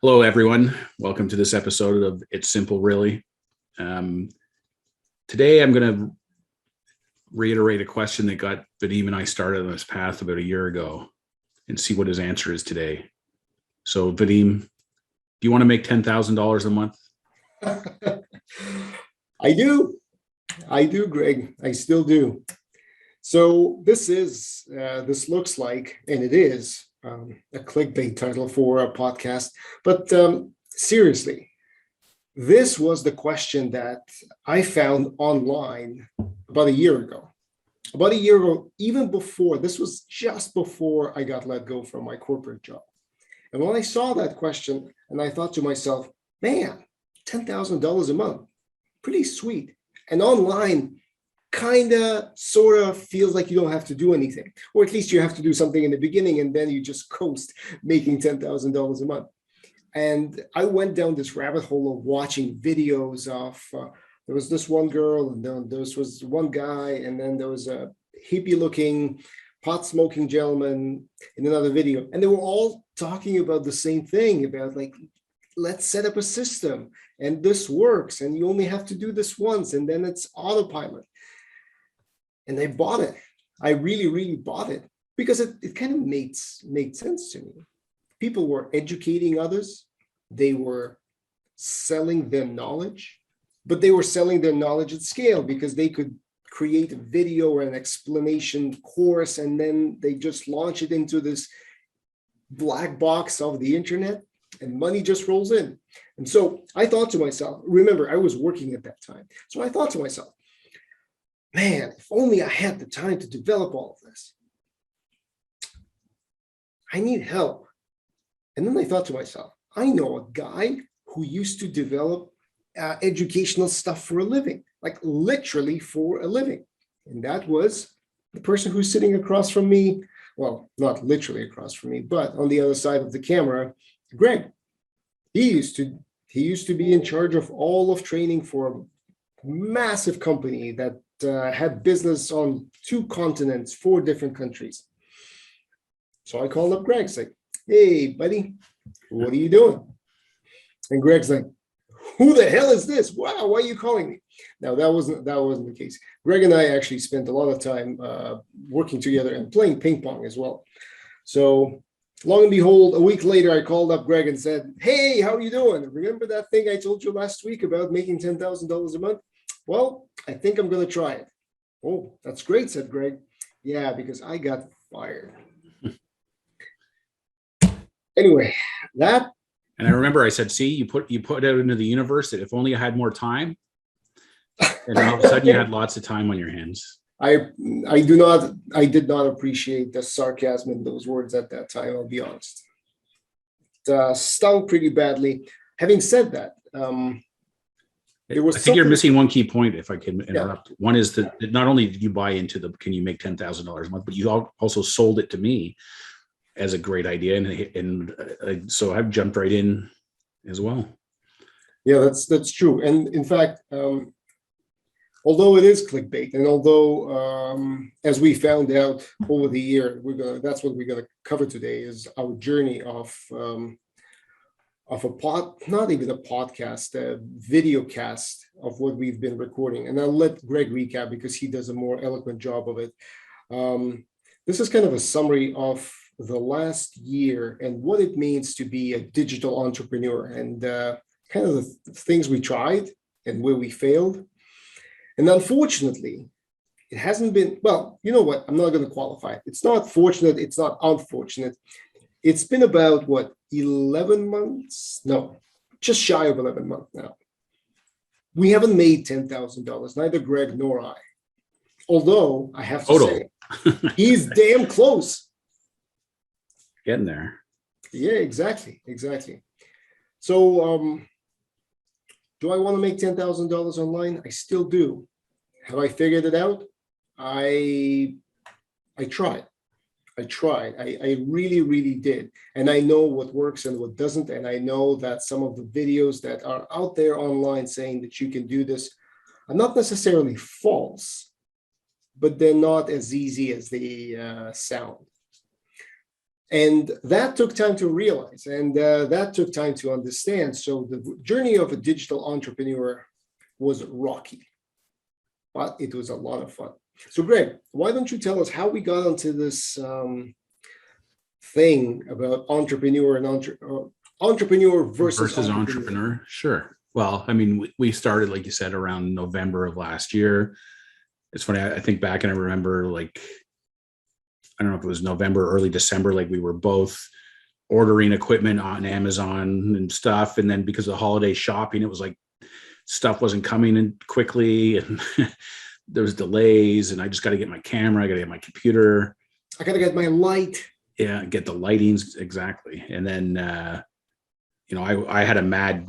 Hello, everyone. Welcome to this episode of It's Simple, Really. Today, I'm going to reiterate a question that got Vadim and I started on this path about a year ago and see what his answer is today. So, Vadim, do you want to make $10,000 a month? I do. I do, Greg. I still do. So this looks like, and it is a clickbait title for a podcast. But seriously, this was the question that I found online about a year ago. About a year ago, even before, this was just before I got let go from my corporate job. And when I saw that question, and I thought to myself, man, $10,000 a month, pretty sweet. And online, kind of, sort of feels like you don't have to do anything, or at least you have to do something in the beginning, and then you just coast making $10,000 a month. And I went down this rabbit hole of watching videos of, there was this one girl, and then there was one guy, and then there was a hippie-looking, pot-smoking gentleman in another video. And they were all talking about the same thing, about like, let's set up a system, and this works, and you only have to do this once, and then it's autopilot. And I bought it. I really, really bought it because it kind of made sense to me. People were educating others. They were selling their knowledge, but they were selling their knowledge at scale because they could create a video or an explanation course, and then they just launch it into this black box of the internet, and money just rolls in. And so I thought to myself, remember, I was working at that time. So I thought to myself, man, if only I had the time to develop all of this. I need help. And then I thought to myself, I know a guy who used to develop educational stuff for a living, like literally for a living. And that was the person who's sitting across from me. Well, not literally across from me, but on the other side of the camera, Greg. He used to be in charge of all of training for a massive company that had business on 2 continents, 4 different countries. So I called up Greg, like, hey, buddy, what are you doing? And Greg's like, who the hell is this? Wow, why are you calling me? Now, that wasn't the case. Greg and I actually spent a lot of time working together and playing ping pong as well. So long and behold, a week later, I called up Greg and said, hey, how are you doing? Remember that thing I told you last week about making $10,000 a month? Well, I think I'm going to try it. Oh, that's great, said Greg. Yeah, because I got fired. Anyway, that. And I remember I said, see, you put out into the universe that if only I had more time, and all of a sudden you had lots of time on your hands. I did not appreciate the sarcasm in those words at that time, I'll be honest. It stung pretty badly. Having said that, I think you're missing one key point, if I can interrupt. Yeah. One is that not only did you buy into can you make $10,000 a month, but you also sold it to me as a great idea. And so I've jumped right in as well. Yeah, that's true. And in fact, although it is clickbait, and although, as we found out over the year, that's what we're going to cover today, is our journey of not even a podcast, a video cast of what we've been recording. And I'll let Greg recap because he does a more eloquent job of it. This is kind of a summary of the last year and what it means to be a digital entrepreneur, and kind of the things we tried and where we failed. And unfortunately, it hasn't been, well, you know what? I'm not going to qualify it. It's not fortunate. It's not unfortunate. It's been about, 11 months? No, just shy of 11 months now. We haven't made $10,000, neither Greg nor I. Although, I have to say, he's damn close. Getting there. Yeah, exactly. So, do I want to make $10,000 online? I still do. Have I figured it out? I tried. I really, really did. And I know what works and what doesn't. And I know that some of the videos that are out there online saying that you can do this are not necessarily false, but they're not as easy as they sound. And that took time to realize, and that took time to understand. So the journey of a digital entrepreneur was rocky, but it was a lot of fun. So Greg, why don't you tell us how we got onto this thing about entrepreneur and entrepreneur versus entrepreneur? Sure. Well, I mean, we started, like you said, around November of last year. It's funny. I think back and I remember, like, I don't know if it was November, early December, like we were both ordering equipment on Amazon and stuff. And then because of the holiday shopping, it was like stuff wasn't coming in quickly and there was delays, and I just got to get my camera. I got to get my computer. I got to get my light. Yeah. Get the lightings. Exactly. And then, I had a mad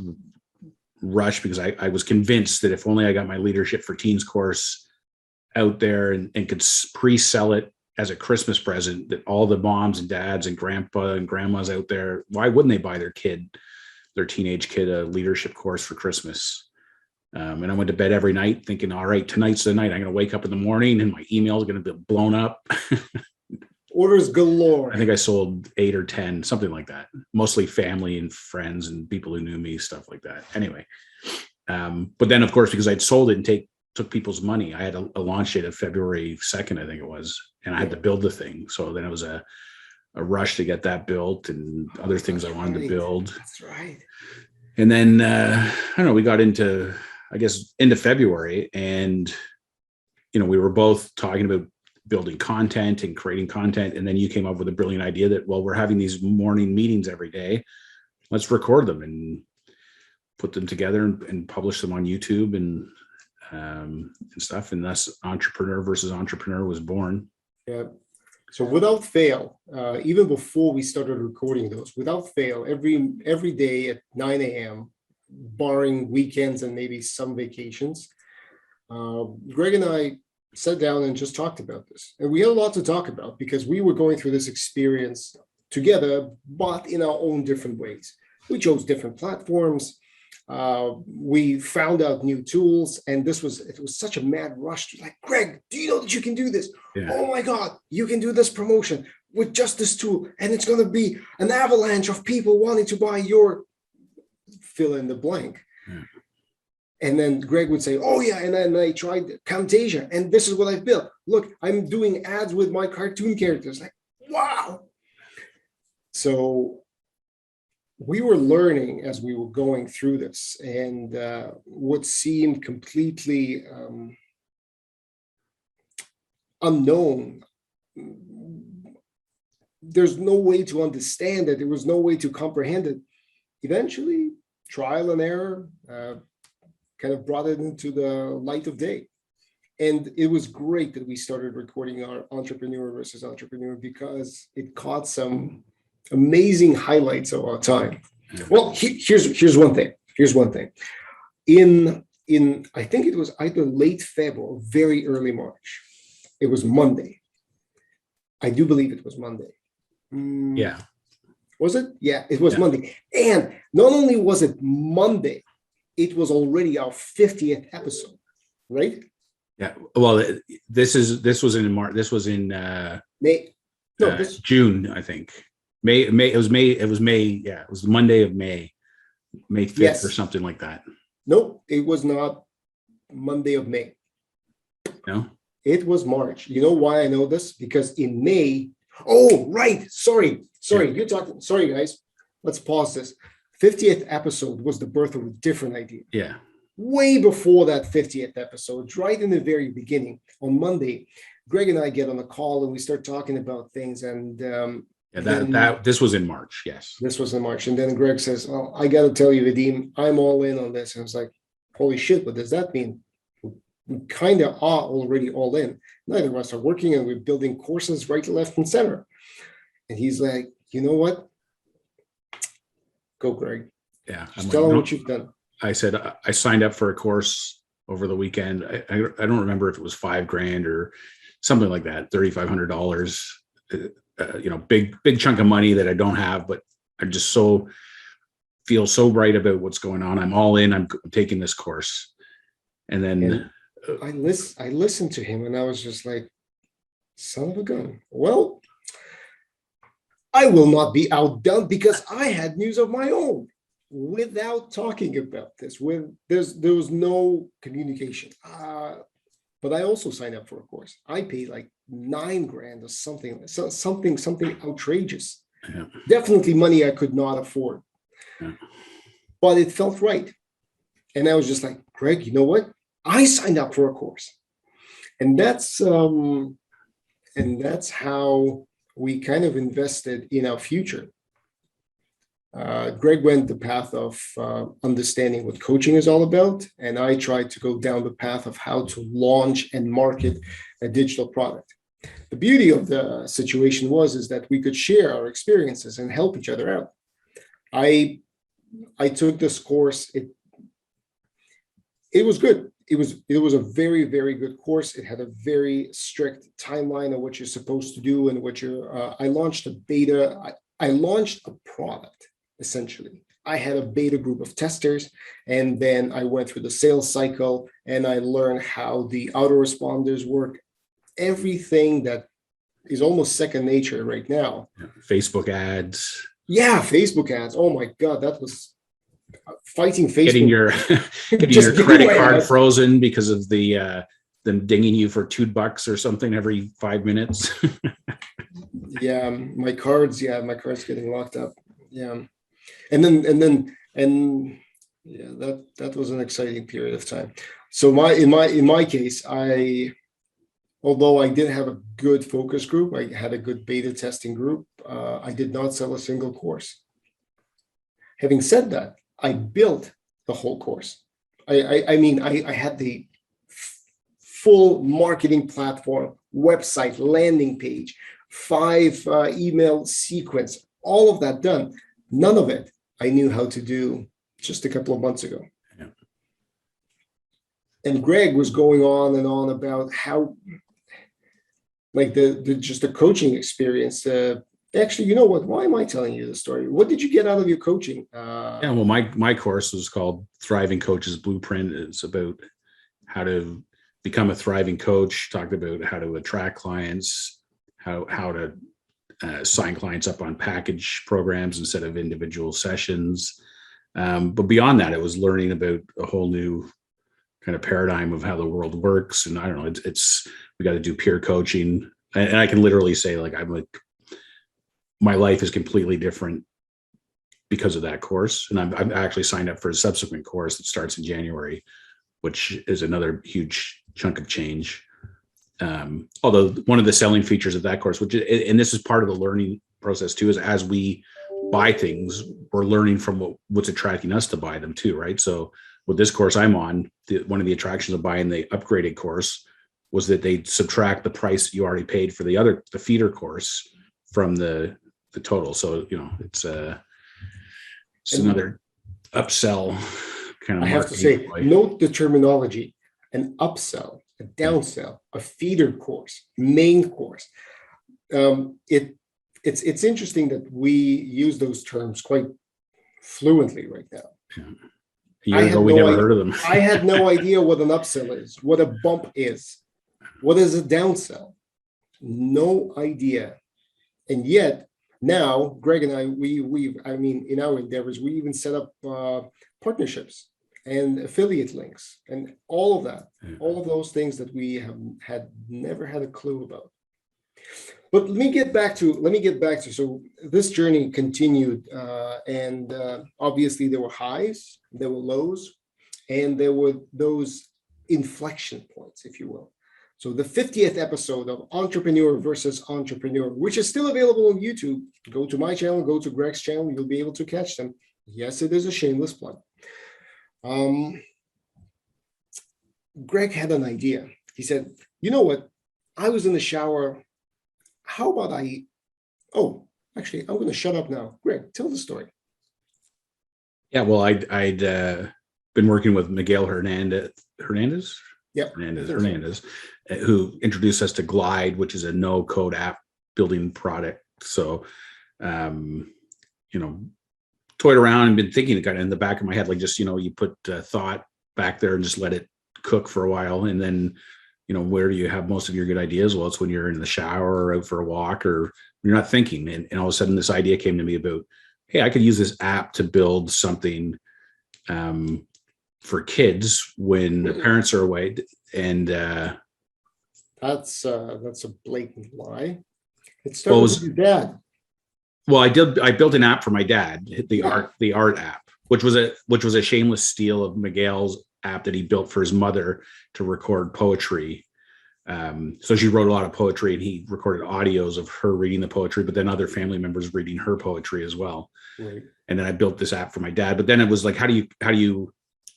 rush because I was convinced that if only I got my leadership for teens course out there and could pre-sell it as a Christmas present, that all the moms and dads and grandpa and grandmas out there, why wouldn't they buy their teenage kid a leadership course for Christmas? And I went to bed every night thinking, all right, tonight's the night. I'm going to wake up in the morning and my email is going to be blown up. Orders galore. I think I sold 8 or 10, something like that. Mostly family and friends and people who knew me, stuff like that. Anyway, but then of course, because I'd sold it and took people's money, I had a launch date of February 2nd, I think it was, and I had to build the thing. So then it was a rush to get that built and other things I wanted to build. That's right. And then I don't know, we got into February, and we were both talking about building content and creating content. And then you came up with a brilliant idea that, well, we're having these morning meetings every day. Let's record them and put them together and publish them on YouTube and stuff. And thus Entrepreneur versus Entrepreneur was born. Yeah. So without fail, even before we started recording those, without fail, every day at 9 a.m., barring weekends and maybe some vacations, Greg and I sat down and just talked about this. And we had a lot to talk about because we were going through this experience together, but in our own different ways. We chose different platforms. We found out new tools, and it was such a mad rush to, like, Greg, do you know that you can do this? Yeah. Oh my God, you can do this promotion with just this tool, and it's going to be an avalanche of people wanting to buy your fill in the blank. Yeah. And then Greg would say, oh yeah, and then I tried Camtasia, and this is what I've built. Look, I'm doing ads with my cartoon characters. Like, wow. So we were learning as we were going through this, and what seemed completely unknown, there's no way to understand it. There was no way to comprehend it. Eventually, trial and error kind of brought it into the light of day. And it was great that we started recording our Entrepreneur versus Entrepreneur, because it caught some amazing highlights of our time. Well, here's one thing. In I think it was either late February or very early March. It was Monday. I do believe it was Monday. Yeah. Was it? Yeah, it was Monday. And not only was it Monday, it was already our 50th episode, right? Yeah. Well, this was in March. This was in May. No, June, I think. May. It was May. Yeah, it was Monday of May 5th or something like that. Nope, it was not Monday of May. No, it was March. You know why I know this? Because in May. Oh, right. Sorry. You're talking. Sorry, guys. Let's pause this. 50th episode was the birth of a different idea. Yeah. Way before that 50th episode, right in the very beginning, on Monday, Greg and I get on a call and we start talking about things. And this was in March. Yes. This was in March. And then Greg says, oh, I got to tell you, Vadim, I'm all in on this. And I was like, holy shit, what does that mean? We kind of are already all in. Neither of us are working, and we're building courses right, left, and center. And he's like, you know what? Go, Greg. Yeah. Just tell him what you've done. I said, I signed up for a course over the weekend. I don't remember if it was $5,000 or something like that, $3,500, big chunk of money that I don't have, but I just feel so right about what's going on. I'm all in. I'm taking this course. And then I listened to him, and I was just like, son of a gun. Well, I will not be outdone because I had news of my own without talking about this. There was no communication. But I also signed up for a course. I paid like $9,000 or something, something outrageous. Yeah. Definitely money I could not afford. Yeah. But it felt right. And I was just like, Greg, you know what? I signed up for a course. And that's how we kind of invested in our future. Greg went the path of understanding what coaching is all about, and I tried to go down the path of how to launch and market a digital product. The beauty of the situation is that we could share our experiences and help each other out. I took this course. It was good. It was a very, very good course. It had a very strict timeline of what you're supposed to do and what you're. I launched a beta. I launched a product. Essentially, I had a beta group of testers, and then I went through the sales cycle and I learned how the autoresponders work, everything that is almost second nature right now. Facebook ads. Yeah, Facebook ads. Oh my God, that was fighting Facebook. Getting your credit card frozen because of them dinging you for $2 or something every 5 minutes. Yeah, my cards getting locked up. Yeah. And yeah, that was an exciting period of time. So in my case, although I did have a good focus group, I had a good beta testing group. I did not sell a single course. Having said that, I built the whole course. I mean, I had the full marketing platform, website, landing page, 5 email sequence, all of that done. None of it I knew how to do just a couple of months ago. Yeah. And Greg was going on and on about how, like the coaching experience. Actually, you know what? Why am I telling you the story? What did you get out of your coaching? Yeah, well, my course was called Thriving Coaches Blueprint. It's about how to become a thriving coach. Talked about how to attract clients, how to sign clients up on package programs instead of individual sessions. But beyond that, it was learning about a whole new kind of paradigm of how the world works. And I don't know, we got to do peer coaching. And I can literally say, like, my life is completely different because of that course. And I've actually signed up for a subsequent course that starts in January, which is another huge chunk of change. Although one of the selling features of that course, and this is part of the learning process too, is as we buy things, we're learning from what's attracting us to buy them too, right? So with this course I'm on, one of the attractions of buying the upgraded course was that they subtract the price you already paid for the feeder course from the total. So, it's another upsell kind of. I have to say, note the terminology: an upsell, a downsell, a feeder course, main course. It's interesting that we use those terms quite fluently right now. Yeah. A year ago, we never heard of them. I had no idea what an upsell is, what a bump is, what is a downsell. No idea. And yet now, Greg and I, in our endeavors, we even set up partnerships and affiliate links and all of that, all of those things that we have never had a clue about. But let me get back to, so this journey continued, and obviously there were highs, there were lows, and there were those inflection points, if you will. So the 50th episode of Entrepreneur versus Entrepreneur, which is still available on YouTube. Go to my channel, go to Greg's channel, you'll be able to catch them. Yes, it is a shameless plug. Greg had an idea. He said, you know what? I was in the shower. How about actually, I'm going to shut up now. Greg, tell the story. Yeah, well, I'd been working with Miguel Hernandez, who introduced us to Glide, which is a no-code app building product. So, toyed around and been thinking, kind of in the back of my head, like, just, you put thought back there and just let it cook for a while. And then, where do you have most of your good ideas? Well, it's when you're in the shower or out for a walk, or you're not thinking. And all of a sudden this idea came to me about, hey, I could use this app to build something for kids when the parents are away. And that's a blatant lie. It started with your dad. Well, I built an app for my dad, the art app, which was a shameless steal of Miguel's app that he built for his mother to record poetry. So she wrote a lot of poetry, and he recorded audios of her reading the poetry, but then other family members reading her poetry as well. Right. And then I built this app for my dad. But then it was like, how do you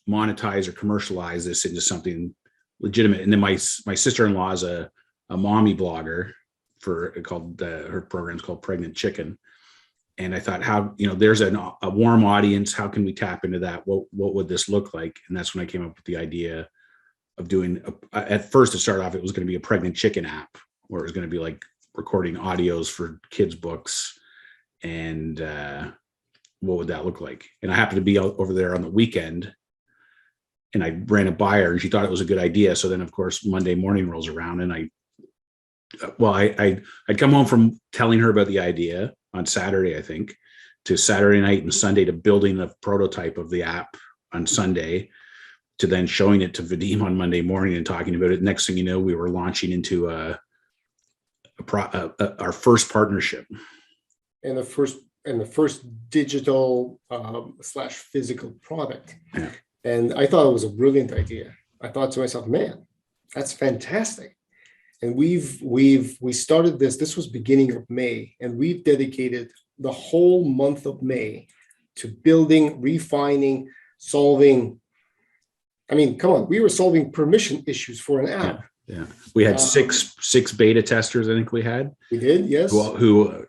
monetize or commercialize this into something legitimate? And then my sister-in-law is a mommy blogger called her program's called Pregnant Chicken. And I thought, how, there's a warm audience. How can we tap into that? What would this look like? And that's when I came up with the idea of doing, at first to start off, it was going to be a pregnant chicken app, where it was going to be like recording audios for kids' books. And what would that look like? And I happened to be out over there on the weekend, and I ran it by her, and she thought it was a good idea. So then, of course, Monday morning rolls around, and I'd come home from telling her about the idea on Saturday, I think, to Saturday night and Sunday to building a prototype of the app on Sunday, to then showing it to Vadim on Monday morning and talking about it. Next thing you know, we were launching into our first partnership. And the first digital / physical product. Yeah. And I thought it was a brilliant idea. I thought to myself, man, that's fantastic. And we started this was beginning of May, and we've dedicated the whole month of May to building, refining, solving. I mean, come on, we were solving permission issues for an app. Yeah. We had six beta testers, I think we had. We did, yes. Who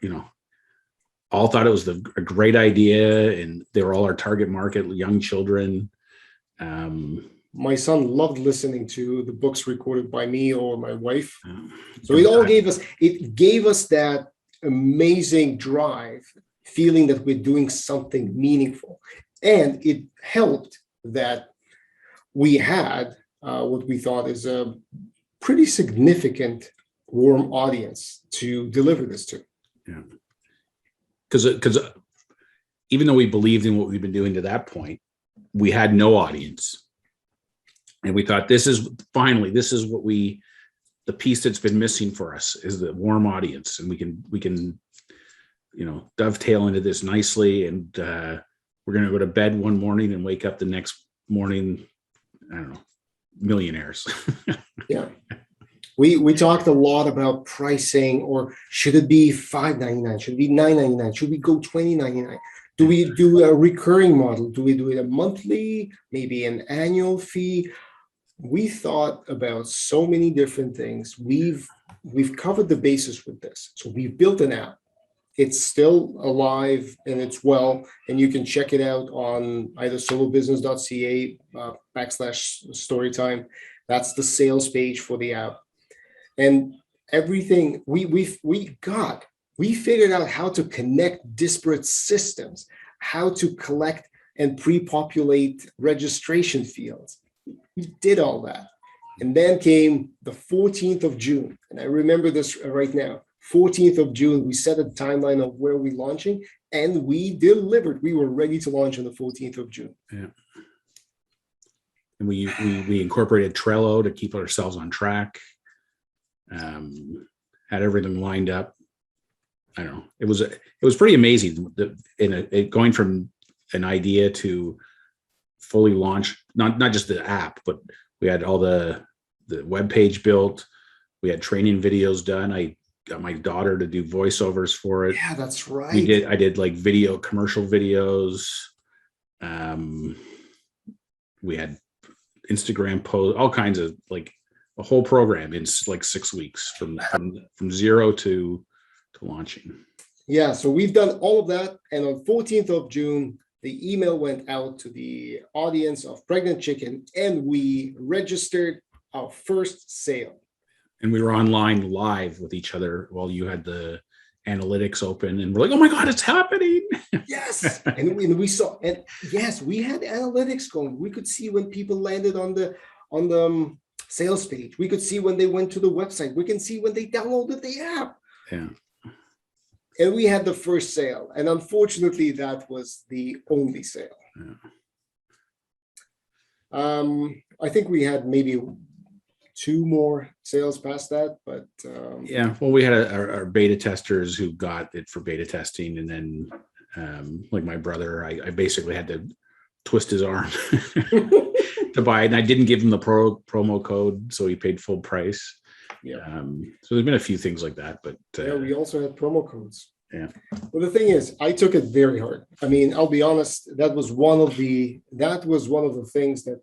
all thought it was a great idea, and they were all our target market, young children. My son loved listening to the books recorded by me or my wife. So it gave us that amazing drive, feeling that we're doing something meaningful. And it helped that we had what we thought is a pretty significant warm audience to deliver this to. Yeah. Because even though we believed in what we've been doing to that point, we had no audience. And we thought, this is what the piece that's been missing for us is the warm audience. And we can dovetail into this nicely. And we're going to go to bed one morning and wake up the next morning, I don't know, millionaires. Yeah. We talked a lot about pricing, or should it be $5.99? Should it be $9.99? Should we go $20.99? Do we do a recurring model? Do we do it a monthly, maybe an annual fee? We thought about so many different things. We've covered the bases with this. So we've built an app. It's still alive and it's well, and you can check it out on either solobusiness.ca /storytime. That's the sales page for the app. And everything we figured out how to connect disparate systems, how to collect and pre-populate registration fields. We did all that. And then came the 14th of June. And I remember this right now. 14th of June, we set a timeline of where we're launching, and we delivered. We were ready to launch on the 14th of June. Yeah. And we incorporated Trello to keep ourselves on track. Had everything lined up. I don't know. It was pretty amazing. Going from an idea to fully launch, not just the app, but we had all the web page built. We had training videos done. I got my daughter to do voiceovers for it. Yeah, that's right. I did like commercial videos. We had Instagram posts, all kinds of like a whole program in like 6 weeks from zero to launching. Yeah, so we've done all of that. And on 14th of June, the email went out to the audience of Pregnant Chicken, and we registered our first sale. And we were online live with each other while you had the analytics open, and we're like, oh my God, it's happening. Yes. And we saw, and yes, we had analytics going. We could see when people landed on the sales page. We could see when they went to the website. We can see when they downloaded the app. Yeah. And we had the first sale. And unfortunately, that was the only sale. Yeah. I think we had maybe 2 more sales past that, but yeah, well, we had our beta testers who got it for beta testing, and then like my brother, I basically had to twist his arm to buy it, and I didn't give him the promo code, so he paid full price. Yeah. So there's been a few things like that, but yeah, we also had promo codes. Yeah. Well, the thing is, I took it very hard. I mean, I'll be honest, that was one of the things that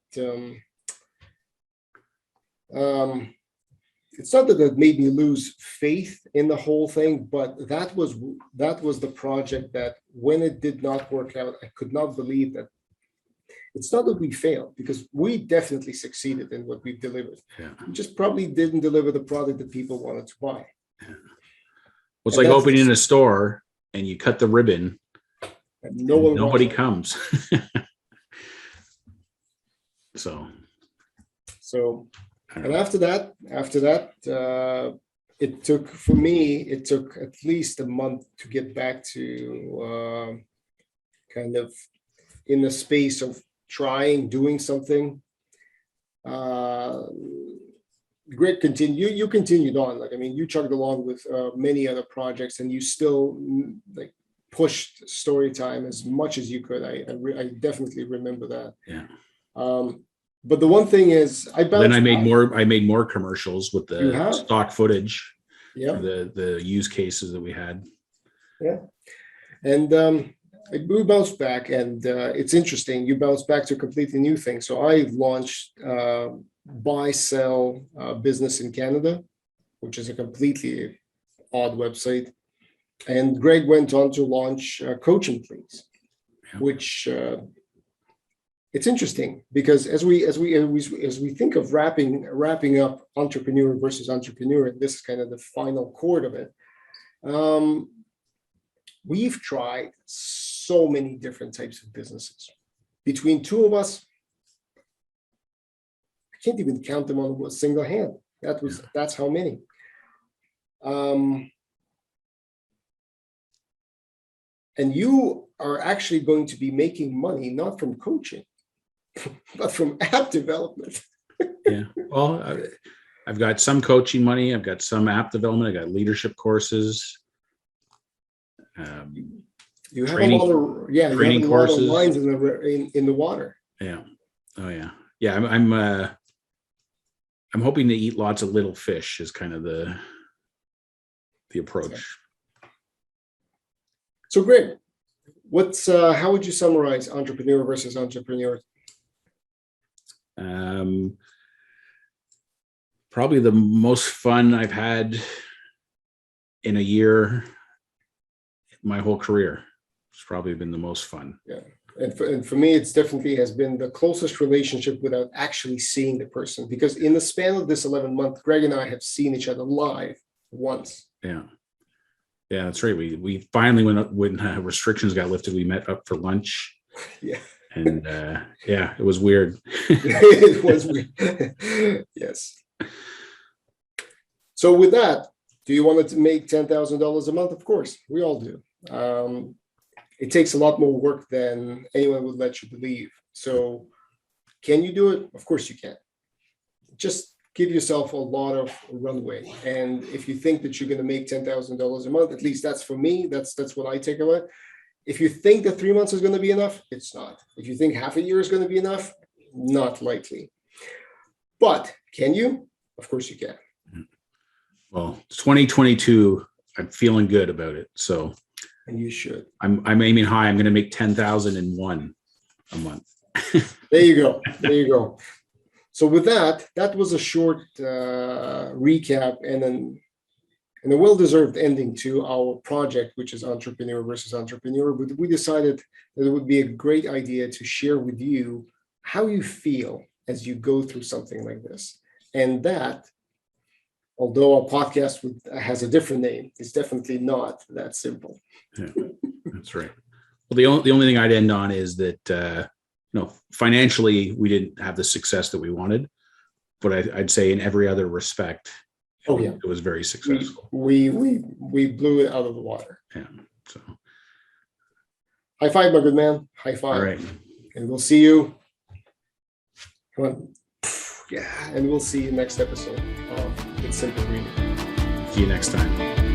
it's not that it made me lose faith in the whole thing, but that was the project that when it did not work out, I could not believe that. It's not that we failed, because we definitely succeeded in what we've delivered. Yeah. We just probably didn't deliver the product that people wanted to buy. Yeah. Well, it's like opening a store and you cut the ribbon and nobody comes. So and after that, it took at least a month to get back to kind of in the space of doing something. Greg continued. You continued on. Like, I mean, you chugged along with many other projects, and you still like pushed Storytime as much as you could. I definitely remember that. Yeah. But the one thing is, I made more commercials with the stock footage. Yeah. The use cases that we had. Yeah. And we bounced back, and it's interesting. You bounced back to a completely new thing. So I launched buy sell business in Canada, which is a completely odd website. And Greg went on to launch Coaching Please, which it's interesting because as we think of wrapping up entrepreneur versus entrepreneur, and this is kind of the final chord of it. We've tried so many different types of businesses. Between 2 of us, I can't even count them on a single hand. That's how many. And you are actually going to be making money not from coaching, but from app development. Yeah. Well, I've got some coaching money. I've got some app development. I got leadership courses. You have training, a lot of training courses, a lot of lines in the water. Yeah. Oh yeah. Yeah. I'm hoping to eat lots of little fish is kind of the approach. So Greg, how would you summarize entrepreneur versus entrepreneur? Probably the most fun I've had in a year. My whole career. It's probably been the most fun. Yeah. And for me, it's definitely has been the closest relationship without actually seeing the person, because in the span of this 11 months, Greg and I have seen each other live once. Yeah. Yeah, that's right. We finally, when restrictions got lifted, we met up for lunch. Yeah. And it was weird. It was weird. Yes. So with that, do you want to make $10,000 a month? Of course, we all do. It takes a lot more work than anyone would let you believe. So can you do it? Of course you can. Just give yourself a lot of runway. And if you think that you're going to make $10,000 a month, at least that's for me, that's what I take away. If you think that 3 months is going to be enough, it's not. If you think half a year is going to be enough, not likely. But can you? Of course you can. Well, 2022, I'm feeling good about it. So, and you should. I'm aiming high. I'm going to make 10,001 a month. There you go. There you go. So with that was a short recap and a well-deserved ending to our project, which is Entrepreneur versus Entrepreneur. But we decided that it would be a great idea to share with you how you feel as you go through something like this. And that, although our podcast has a different name, it's definitely not that simple. Yeah, that's right. Well, the only thing I'd end on is that financially we didn't have the success that we wanted, but I'd say in every other respect, Oh yeah, it was very successful. we blew it out of the water. Yeah. So, High five, my good man. High five. all right. And we'll see you. Come on. Yeah, and we'll see you next episode of It's Simple Reading. See you next time.